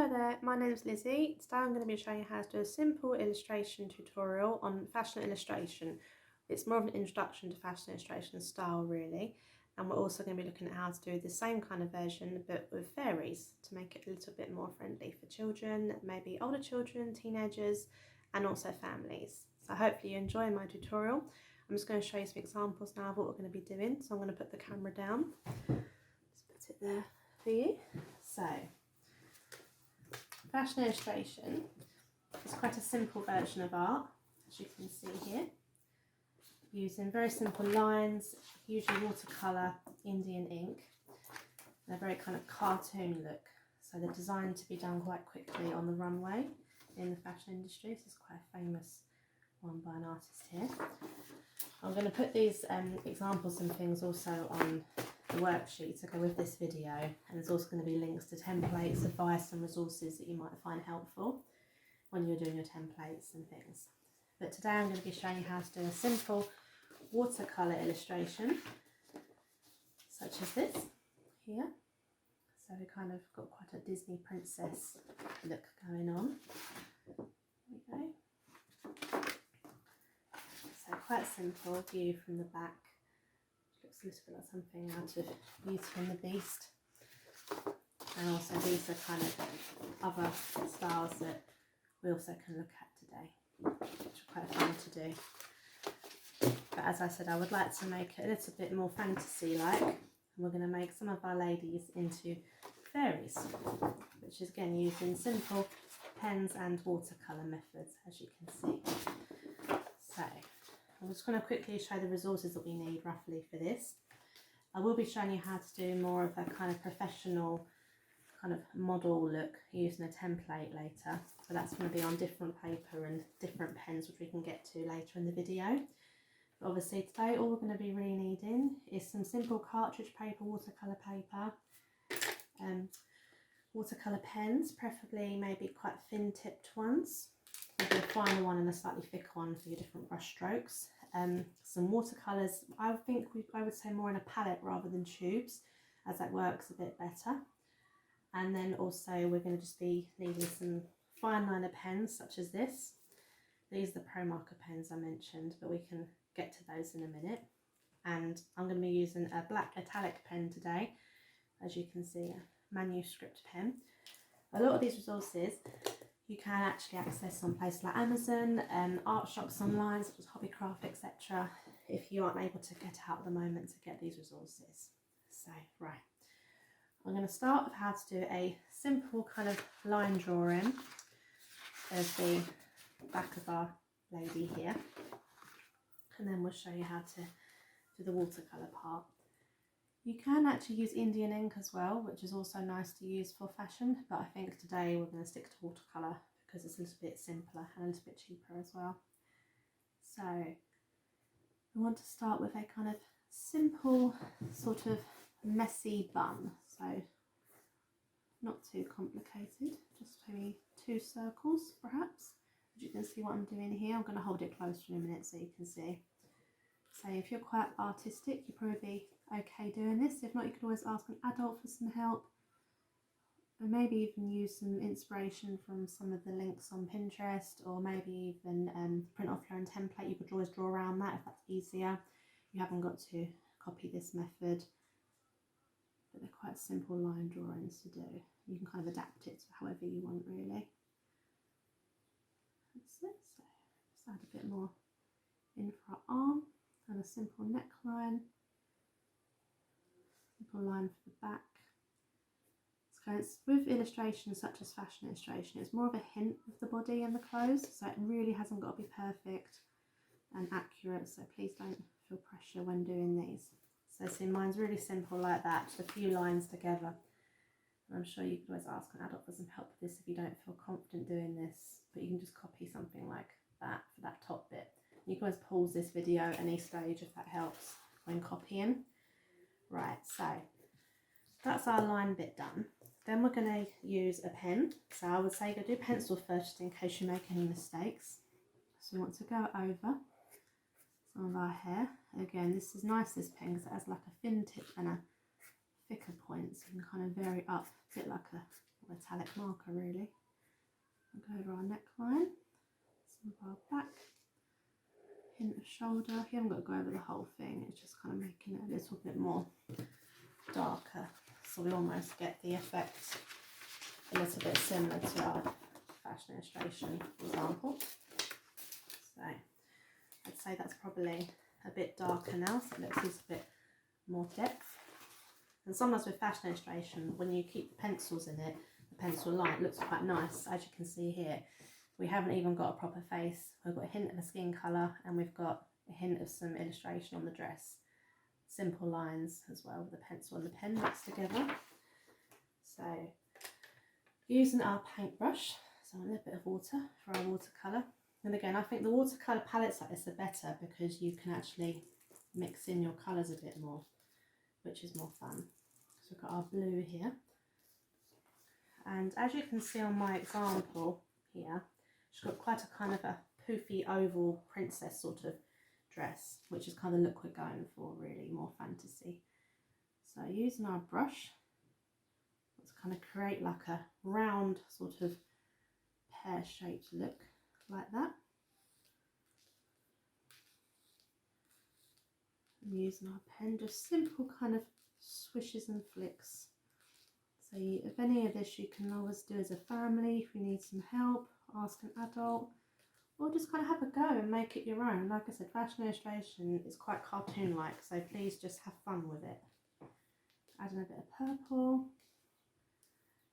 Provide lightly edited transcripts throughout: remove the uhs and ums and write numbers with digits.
Hello there, my name is Lizzie. Today I'm going to be showing you how to do a simple illustration tutorial on fashion illustration. It's more of an introduction to fashion illustration style really, and we're also going to be looking at how to do the same kind of version but with fairies to make it a little bit more friendly for children, maybe older children, teenagers and also families. So hopefully you enjoy my tutorial. I'm just going to show you some examples now of what we're going to be doing. So I'm going to put the camera down, just put it there for you. So fashion illustration is quite a simple version of art, as you can see here, using very simple lines, usually watercolour, Indian ink, and a very kind of cartoon look. So they're designed to be done quite quickly on the runway in the fashion industry. This is quite a famous one by an artist here. I'm going to put these examples and things also on the worksheet to go with this video, and there's also going to be links to templates, advice and resources that you might find helpful when you're doing your templates and things. But today I'm going to be showing you how to do a simple watercolour illustration such as this here. So we kind of got quite a Disney princess look going on. There we go. So quite simple view from the back. Looks a little bit like something out of Beauty and the Beast. And also these are kind of other styles that we also can look at today, which are quite fun to do. But as I said, I would like to make it a little bit more fantasy-like. And we're going to make some of our ladies into fairies, which is again using simple pens and watercolour methods, as you can see. So I'm just going to quickly show the resources that we need roughly for this. I will be showing you how to do more of a kind of professional kind of model look using a template later. So that's going to be on different paper and different pens, which we can get to later in the video. But obviously today all we're going to be really needing is some simple cartridge paper, watercolour paper, watercolour pens, preferably maybe quite thin tipped ones. Maybe a finer one and a slightly thicker one for your different brush strokes. Some watercolours, I would say more in a palette rather than tubes, as that works a bit better. And then also we're going to just be needing some fine liner pens such as this. These are the Pro Marker pens I mentioned, but we can get to those in a minute. And I'm going to be using a black metallic pen today, as you can see, a manuscript pen. A lot of these resources you can actually access on places like Amazon, art shops online such as Hobbycraft, etc. if you aren't able to get out at the moment to get these resources. So, right, I'm going to start with how to do a simple kind of line drawing of the back of our lady here, and then we'll show you how to do the watercolour part. You can actually use Indian ink as well, which is also nice to use for fashion, but I think today we're going to stick to watercolour because it's a little bit simpler and a little bit cheaper as well. So we want to start with a kind of simple sort of messy bun, so not too complicated, just maybe 2 circles perhaps. As you can see what I'm doing here, I'm going to hold it closer in a minute so you can see. So if you're quite artistic, you'll probably be okay doing this. If not, you can always ask an adult for some help, and maybe even use some inspiration from some of the links on Pinterest, or maybe even print off your own template. You could always draw around that if that's easier. You haven't got to copy this method, but they're quite simple line drawings to do. You can kind of adapt it to however you want really. That's it. So just add a bit more in for our arm, and a simple neckline, simple line for the back. So it's with illustrations such as fashion illustration, it's more of a hint of the body and the clothes, so it really hasn't got to be perfect and accurate, so please don't feel pressure when doing these. So see, mine's really simple like that, just a few lines together. And I'm sure you could always ask an adult for some help with this if you don't feel confident doing this, but you can just copy something like that for that top bit. You can always pause this video at any stage if that helps when copying. Right, so that's our line bit done. Then we're going to use a pen. So I would say go do pencil first, just in case you make any mistakes. So we want to go over some of our hair. Again, this is nice, this pen, because it has like a thin tip and a thicker point, so you can kind of vary up a bit like a metallic marker really. We'll go over our neckline, some of our back, hint of shoulder. You haven't got to go over the whole thing, it's just kind of making it a little bit more darker, so we almost get the effect a little bit similar to our fashion illustration example. So I'd say that's probably a bit darker now, so it looks a little bit more depth. And sometimes with fashion illustration, when you keep the pencils in it, the pencil line, it looks quite nice. As you can see here, we haven't even got a proper face. We've got a hint of a skin colour, and we've got a hint of some illustration on the dress. Simple lines as well with the pencil and the pen mixed together. So using our paintbrush, so a little bit of water for our watercolour. And again, I think the watercolour palettes like this are better because you can actually mix in your colours a bit more, which is more fun. So we've got our blue here. And as you can see on my example here, she's got quite a kind of a poofy oval princess sort of dress, which is kind of the look we're going for, really more fantasy. So using our brush, let's kind of create like a round sort of pear-shaped look like that. And using our pen, just simple kind of swishes and flicks. So if any of this you can always do as a family, if you need some help, ask an adult, or just kind of have a go and make it your own. Like I said, fashion illustration is quite cartoon-like, so please just have fun with it. Adding a bit of purple.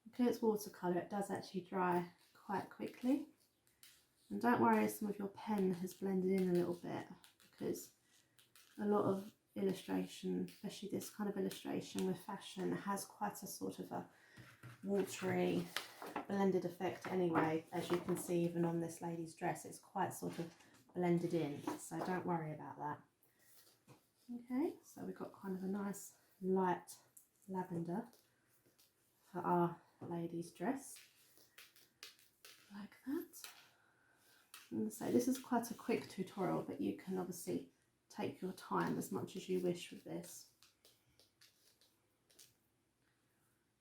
Because it's watercolour, it does actually dry quite quickly. And don't worry if some of your pen has blended in a little bit, because a lot of illustration, especially this kind of illustration with fashion, has quite a sort of a watery blended effect anyway. As you can see, even on this lady's dress, it's quite sort of blended in, so don't worry about that. Okay, so we've got kind of a nice light lavender for our lady's dress, like that. And so this is quite a quick tutorial, but you can obviously take your time as much as you wish with this.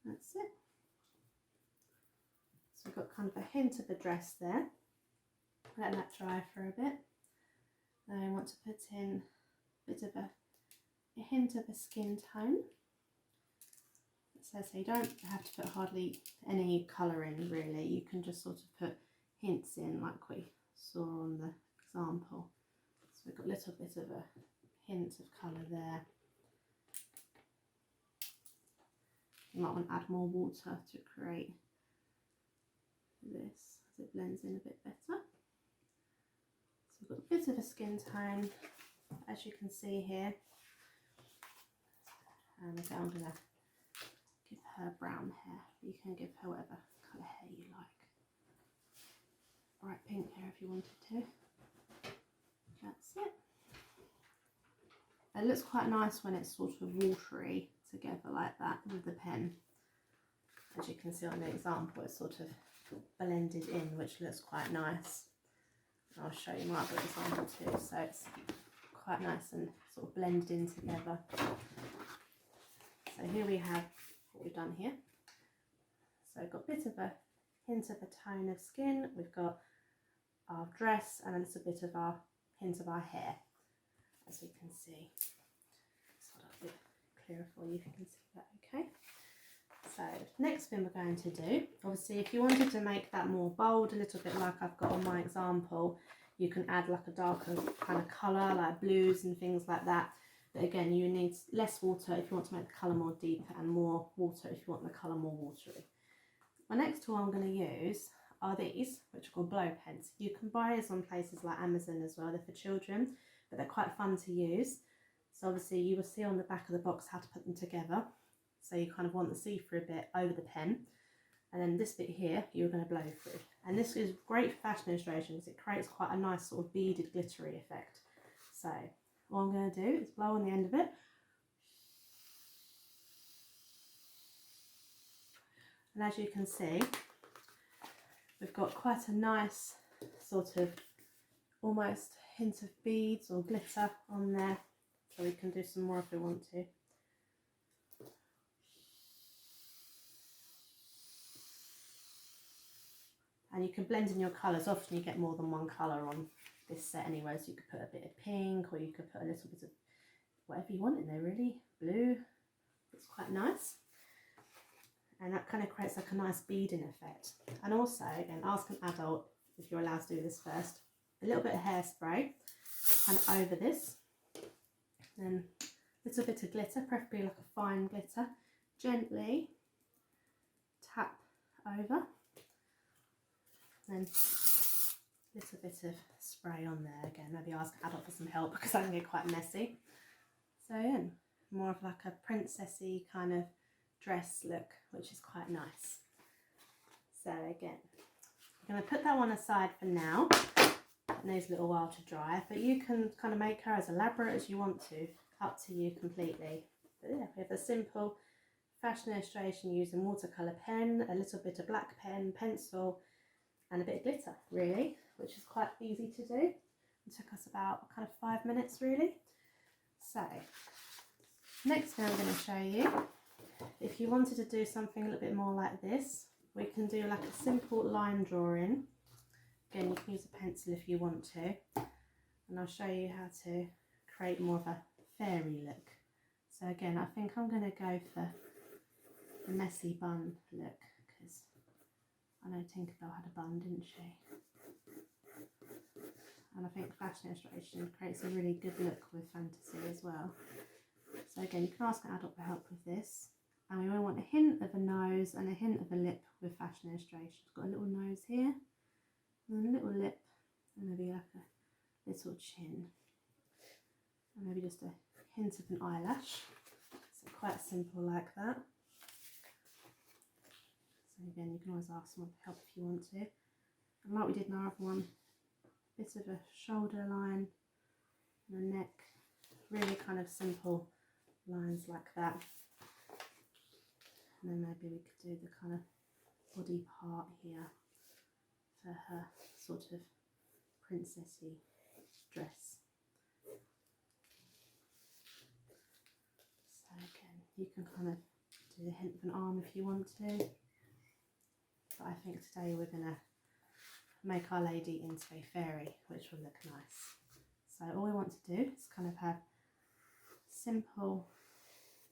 That's it. So we've got kind of a hint of a dress there. Let that dry for a bit. Then I want to put in a bit of a hint of a skin tone. So you don't have to put hardly any colour in really, you can just sort of put hints in like we saw on the example. So we've got a little bit of a hint of colour there. You might want to add more water to create this as it blends in a bit better. So we've got a bit of a skin tone, as you can see here. And again, I'm going to give her brown hair. You can give her whatever colour hair you like. Bright pink hair if you wanted to. That's it. It looks quite nice when it's sort of watery together like that with the pen. As you can see on the example, it's sort of blended in, which looks quite nice. I'll show you my other example too, so it's quite nice and sort of blended in together. So here we have what we've done here. So we've got a bit of a hint of a tone of skin, we've got our dress, and then it's a bit of our hint of our hair, as you can see. So that's a bit clearer for you if you can see that okay. So next thing we're going to do, obviously if you wanted to make that more bold, a little bit like I've got on my example, you can add like a darker kind of colour, like blues and things like that. But again, you need less water if you want to make the colour more deep, and more water if you want the colour more watery. My next tool I'm going to use are these, which are called blow pens. You can buy these on places like Amazon as well. They're for children, but they're quite fun to use. So obviously you will see on the back of the box how to put them together. So you kind of want the see-through bit over the pen, and then this bit here you're going to blow through. And this is great for fashion illustration because it creates quite a nice sort of beaded glittery effect. So what I'm going to do is blow on the end of it. And as you can see, we've got quite a nice sort of almost hint of beads or glitter on there. So we can do some more if we want to. And you can blend in your colours. Often you get more than one colour on this set anyway, so you could put a bit of pink, or you could put a little bit of whatever you want in there really. Blue, it's quite nice. And that kind of creates like a nice beading effect. And also, again, ask an adult if you're allowed to do this first. A little bit of hairspray kind of over this. Then a little bit of glitter, preferably like a fine glitter. Gently tap over. Then a little bit of spray on there. Again, maybe ask an adult for some help because I can get quite messy. So yeah, more of like a princessy kind of dress look, which is quite nice. So again, I'm going to put that one aside for now. It needs a little while to dry, but you can kind of make her as elaborate as you want to, up to you completely. But yeah, we have a simple fashion illustration using watercolour pen, a little bit of black pen, pencil, and a bit of glitter, really, which is quite easy to do. It took us about kind of 5 minutes, really. So, next thing I'm going to show you, if you wanted to do something a little bit more like this, we can do like a simple line drawing. Again, you can use a pencil if you want to, and I'll show you how to create more of a fairy look. So again, I think I'm going to go for the messy bun look, because I know Tinkerbell had a bun, didn't she? And I think fashion illustration creates a really good look with fantasy as well. So again, you can ask an adult for help with this. And we want a hint of a nose and a hint of a lip with fashion illustration. It's got a little nose here, and a little lip, and maybe like a little chin. And maybe just a hint of an eyelash. So quite simple like that. So again, you can always ask someone for help if you want to. And like we did in our other one, a bit of a shoulder line and a neck. Really kind of simple lines like that. And then maybe we could do the kind of body part here for her sort of princessy dress. So again, you can kind of do a hint of an arm if you want to. But I think today we're going to make our lady into a fairy, which will look nice. So all we want to do is kind of have simple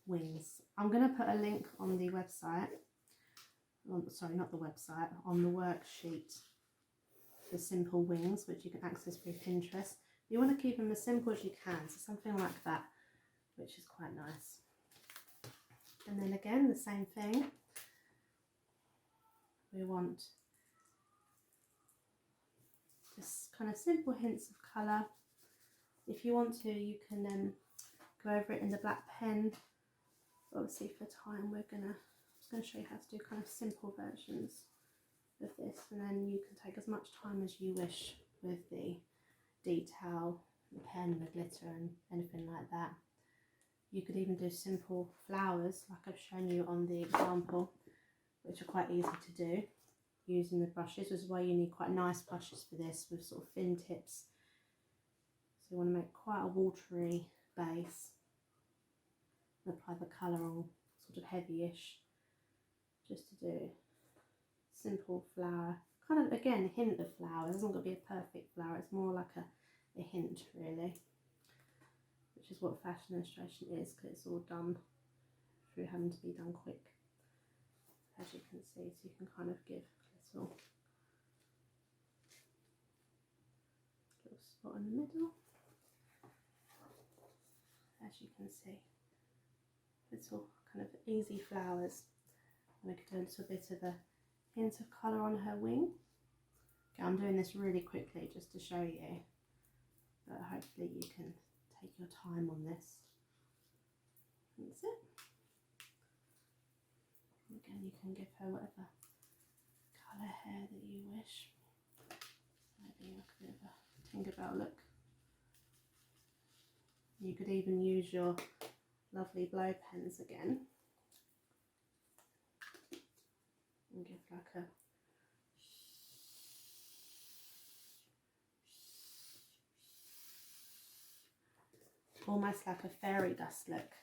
wings. I'm going to put a link on the website, sorry, not the website, on the worksheet for simple wings, which you can access through Pinterest. You want to keep them as simple as you can, so something like that, which is quite nice. And then again, the same thing. We want just kind of simple hints of colour. If you want to, you can go over it in the black pen. Obviously for time I'm just going to show you how to do kind of simple versions of this, and then you can take as much time as you wish with the detail, the pen, the glitter and anything like that. You could even do simple flowers like I've shown you on the example, which are quite easy to do using the brushes. This is why you need quite nice brushes for this, with sort of thin tips. So you want to make quite a watery base. Apply the colour on sort of heavy-ish, just to do simple flower, kind of again a hint of flower. It doesn't got to be a perfect flower, it's more like a hint really, which is what fashion illustration is, because it's all done through having to be done quick, as you can see. So you can kind of give a little spot in the middle, as you can see. Little kind of easy flowers, and we could do a little bit of a hint of colour on her wing. Okay, I'm doing this really quickly just to show you, but hopefully you can take your time on this. That's it. Again, you can give her whatever colour hair that you wish. Maybe like a bit of a Tinkerbell look. You could even use your lovely blow pens again and give like a almost like a fairy dust look,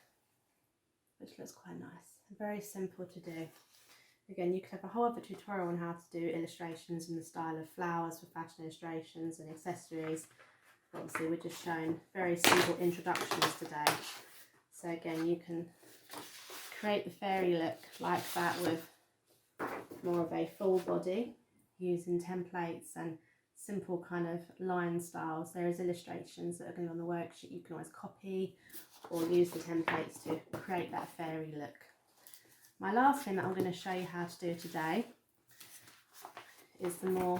which looks quite nice. Very simple to do. Again, you could have a whole other tutorial on how to do illustrations in the style of flowers for fashion illustrations and accessories. Obviously, we're just showing very simple introductions today. So again, you can create the fairy look like that with more of a full body using templates and simple kind of line styles. There is illustrations that are going to be on the worksheet. You can always copy or use the templates to create that fairy look. My last thing that I'm going to show you how to do today is the more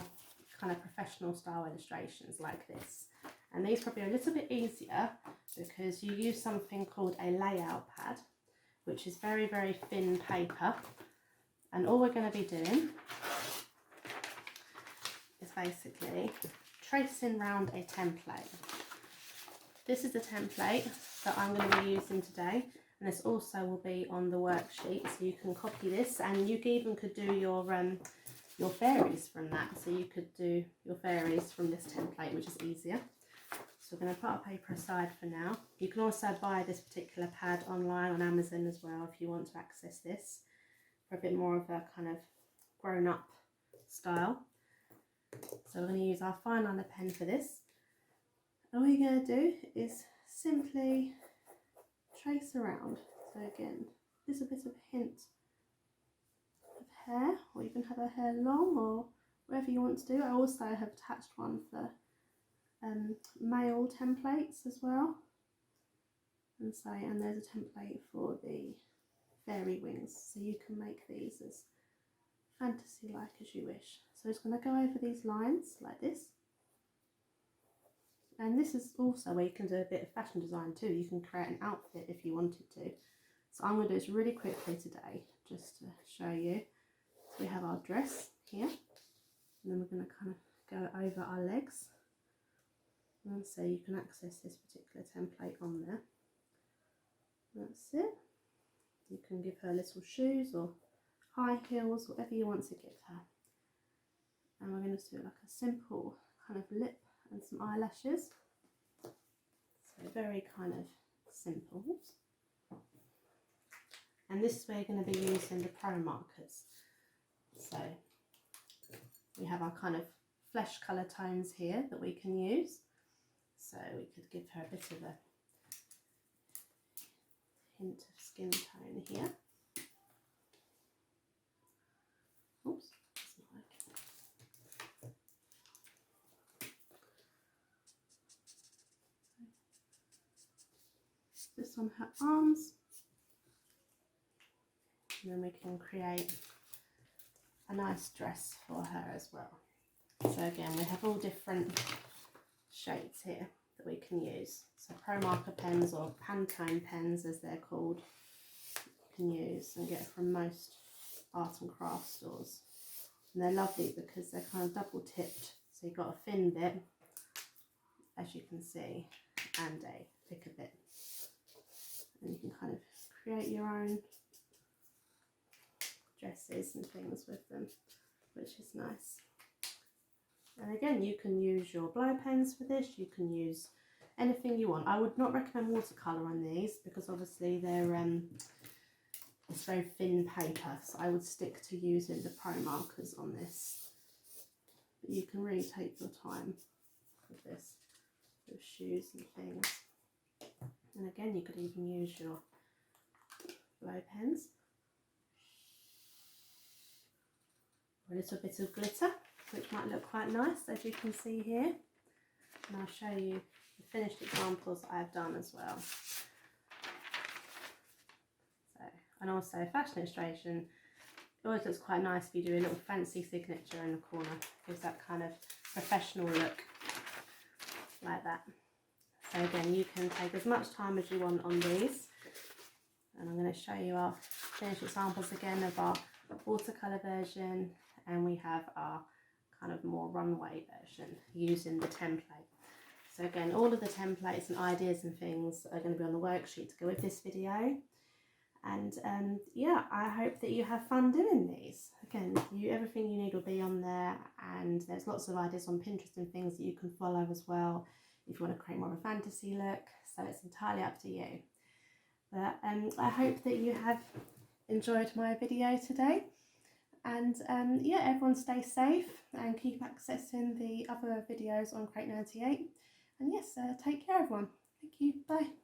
kind of professional style illustrations like this. And these probably are a little bit easier because you use something called a layout pad, which is very, very thin paper. And all we're going to be doing is basically tracing around a template. This is the template that I'm going to be using today, and this also will be on the worksheet, so you can copy this, and you even could do your fairies from that. So you could do your fairies from this template, which is easier. So we're going to put our paper aside for now. You can also buy this particular pad online on Amazon as well if you want to access this for a bit more of a kind of grown-up style. So we're going to use our fine liner pen for this. All you're going to do is simply trace around. So again, there's a bit of a hint of hair, or you can have a hair long or whatever you want to do. I also have attached one for male templates as well. And so, and there's a template for the fairy wings, so you can make these as fantasy-like as you wish. So I'm just going to go over these lines like this. And this is also where you can do a bit of fashion design too. You can create an outfit if you wanted to. So I'm going to do this really quickly today, just to show you. So we have our dress here, and then we're going to kind of go over our legs. And so you can access this particular template on there. That's it. You can give her little shoes or high heels, whatever you want to give her. And we're going to do like a simple kind of lip and some eyelashes. So very kind of simple. And this is where you're going to be using the pro markers. So we have our kind of flesh colour tones here that we can use. So we could give her a bit of a hint of skin tone here. Oops, that's not working. This on her arms. And then we can create a nice dress for her as well. So again, we have all different shades here that we can use. So pro marker pens, or Pantone pens as they're called, you can use and get from most art and craft stores. And they're lovely because they're kind of double tipped, so you've got a thin bit, as you can see, and a thicker bit. And you can kind of create your own dresses and things with them, which is nice. And again, you can use your blow pens for this. You can use anything you want. I would not recommend watercolour on these because obviously they're it's very thin paper, so I would stick to using the pro markers on this. But you can really take your time with this, with shoes and things. And again, you could even use your blow pens. Or a little bit of glitter, which might look quite nice, as you can see here. And I'll show you the finished examples I've done as well. So, and also fashion illustration, it always looks quite nice if you do a little fancy signature in the corner. Gives that kind of professional look, like that. So again, you can take as much time as you want on these. And I'm going to show you our finished examples again of our watercolour version, and we have our kind of more runway version using the template. So again, all of the templates and ideas and things are going to be on the worksheet to go with this video. And yeah, I hope that you have fun doing these. Again, everything you need will be on there, and there's lots of ideas on Pinterest and things that you can follow as well if you want to create more of a fantasy look. So it's entirely up to you. But I hope that you have enjoyed my video today. And yeah, everyone stay safe and keep accessing the other videos on CREATE98. And yes, take care everyone. Thank you. Bye.